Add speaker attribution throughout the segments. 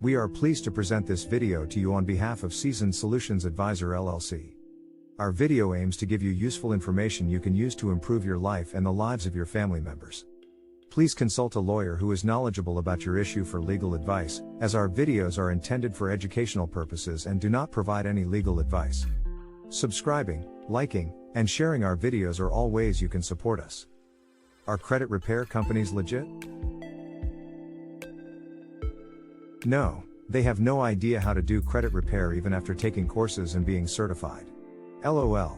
Speaker 1: We are pleased to present this video to you on behalf of Seasoned Solutions Advisor LLC. Our video aims to give you useful information you can use to improve your life and the lives of your family members. Please consult a lawyer who is knowledgeable about your issue for legal advice, as our videos are intended for educational purposes and do not provide any legal advice. Subscribing, liking, and sharing our videos are all ways you can support us. Are credit repair companies legit? No, they have no idea how to do credit repair even after taking courses and being certified. LOL.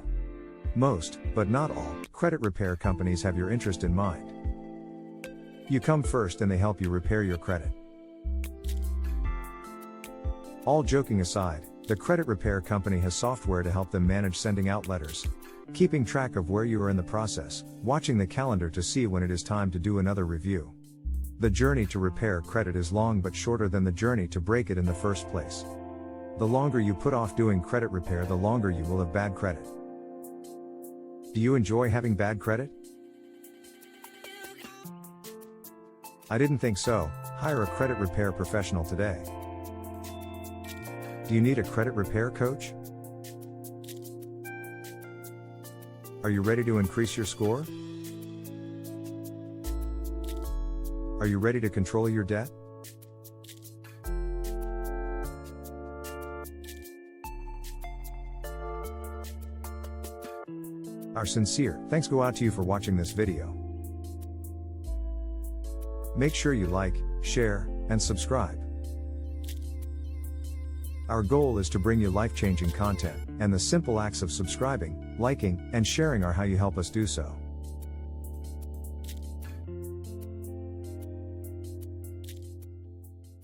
Speaker 1: Most, but not all, credit repair companies have your interest in mind. You come first and they help you repair your credit. All joking aside, the credit repair company has software to help them manage sending out letters, keeping track of where you are in the process, watching the calendar to see when it is time to do another review. The journey to repair credit is long but shorter than the journey to break it in the first place. The longer you put off doing credit repair, the longer you will have bad credit. Do you enjoy having bad credit? I didn't think so. Hire a credit repair professional today. Do you need a credit repair coach? Are you ready to increase your score? Are you ready to control your debt? Our sincere thanks go out to you for watching this video. Make sure you like, share, and subscribe. Our goal is to bring you life-changing content, and the simple acts of subscribing, liking, and sharing are how you help us do so.